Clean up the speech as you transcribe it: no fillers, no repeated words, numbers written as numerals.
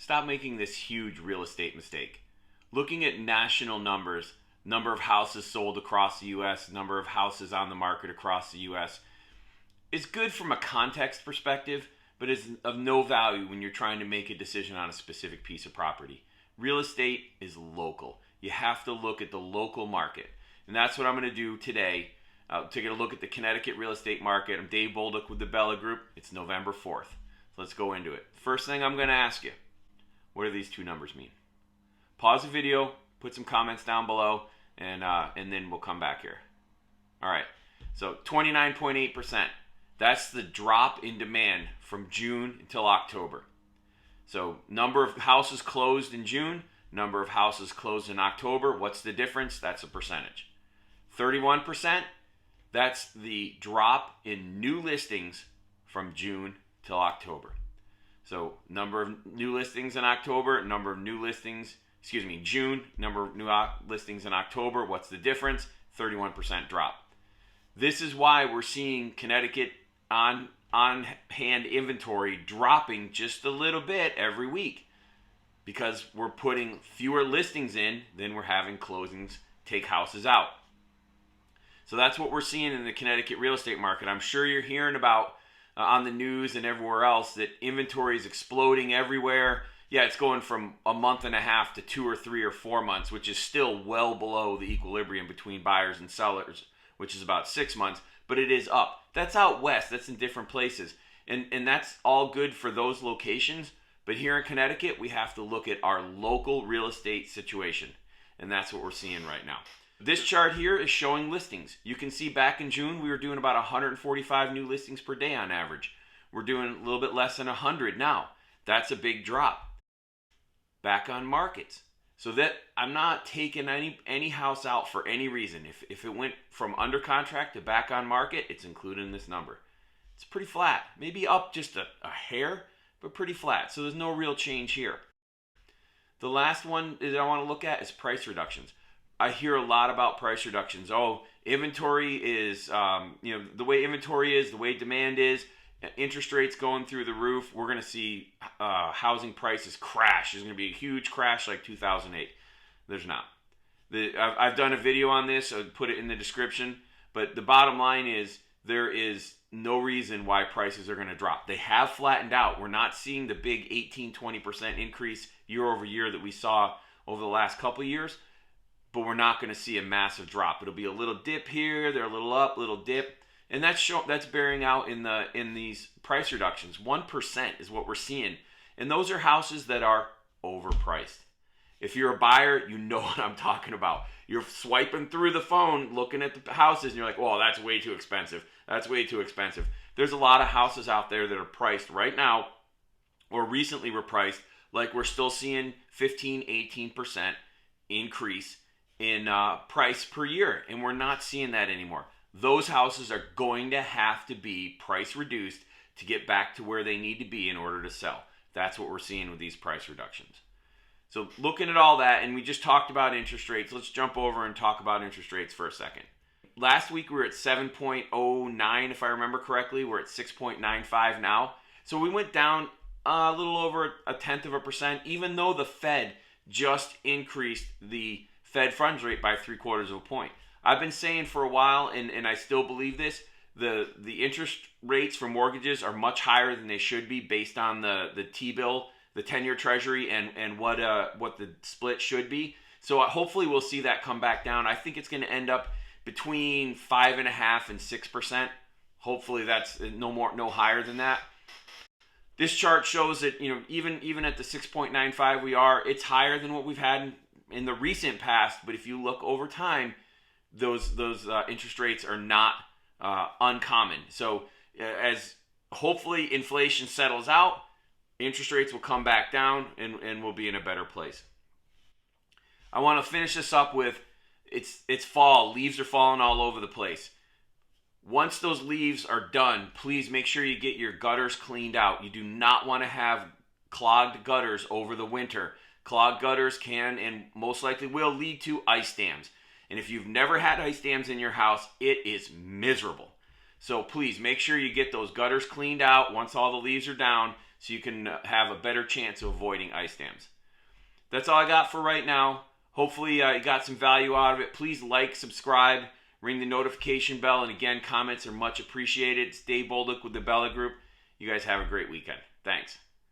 stop making this huge real estate mistake. Looking at national numbers, number of houses sold across the U.S., number of houses on the market across the U.S., is good from a context perspective, but is of no value when you're trying to make a decision on a specific piece of property. Real estate is local. You have to look at the local market. And that's what I'm going to do today. Take a look at the Connecticut real estate market. I'm Dave Bolduc with the Bella Group. It's November 4th. So let's go into it. First thing I'm going to ask you, what do these two numbers mean? Pause the video, put some comments down below, and then we'll come back here. All right, so 29.8%. That's the drop in demand from June until October. So number of houses closed in June, number of houses closed in October. What's the difference? That's a percentage. 31%, that's the drop in new listings from June till October. So number of new listings in October, number of new listings, June, number of new listings in October. What's the difference? 31% drop. This is why we're seeing Connecticut on-hand inventory dropping just a little bit every week, because we're putting fewer listings in than we're having closings take houses out. So that's what we're seeing in the Connecticut real estate market. I'm sure you're hearing about on the news and everywhere else that inventory is exploding everywhere. Yeah, it's going from a month and a half to 2 or 3 or 4 months, which is still well below the equilibrium between buyers and sellers, which is about 6 months, but it is up. That's out west. That's in different places. And that's all good for those locations. But here in Connecticut, we have to look at our local real estate situation. And that's what we're seeing right now. This chart here is showing listings. You can see back in June, we were doing about 145 new listings per day on average. We're doing a little bit less than 100 now. That's a big drop. Back on markets. So that I'm not taking any house out for any reason. If it went from under contract to back on market, it's included in this number. It's pretty flat. Maybe up just a hair, but pretty flat. So there's no real change here. The last one that I want to look at is price reductions. I hear a lot about price reductions. Oh, inventory is, the way inventory is, the way demand is, interest rates going through the roof, we're going to see housing prices crash. There's going to be a huge crash like 2008. There's not. I've done a video on this. I'll put it in the description. But the bottom line is there is no reason why prices are going to drop. They have flattened out. We're not seeing the big 18-20% increase year over year that we saw over the last couple of years. But we're not going to see a massive drop. It'll be a little dip here. They're a little up, little dip. And that's bearing out in these price reductions. 1% is what we're seeing. And those are houses that are overpriced. If you're a buyer, you know what I'm talking about. You're swiping through the phone, looking at the houses, and you're like, "Whoa, that's way too expensive. That's way too expensive." There's a lot of houses out there that are priced right now or recently were priced like we're still seeing 15-18% increase in price per year. And we're not seeing that anymore. Those houses are going to have to be price reduced to get back to where they need to be in order to sell. That's what we're seeing with these price reductions. So looking at all that, and we just talked about interest rates, let's jump over and talk about interest rates for a second. Last week we were at 7.09, if I remember correctly. We're at 6.95 now. So we went down a little over 0.1%, even though the Fed just increased the Fed funds rate by 0.75 points. I've been saying for a while, and I still believe this, the interest rates for mortgages are much higher than they should be based on the T-bill, the 10-year Treasury, and what the split should be. So hopefully we'll see that come back down. I think it's going to end up between 5.5% and 6%. Hopefully that's no higher than that. This chart shows that even at the 6.95 it's higher than what we've had in the recent past. But if you look over time, those interest rates are not uncommon. So as hopefully inflation settles out, interest rates will come back down and we'll be in a better place. I want to finish this up with it's fall. Leaves are falling all over the place. Once those leaves are done, please make sure you get your gutters cleaned out. You do not want to have clogged gutters over the winter. Clogged gutters can and most likely will lead to ice dams. And if you've never had ice dams in your house, it is miserable. So please make sure you get those gutters cleaned out once all the leaves are down so you can have a better chance of avoiding ice dams. That's all I got for right now. Hopefully you got some value out of it. Please like, subscribe, ring the notification bell, and again, comments are much appreciated. It's Dave Bolduc with the Bella Group. You guys have a great weekend. Thanks.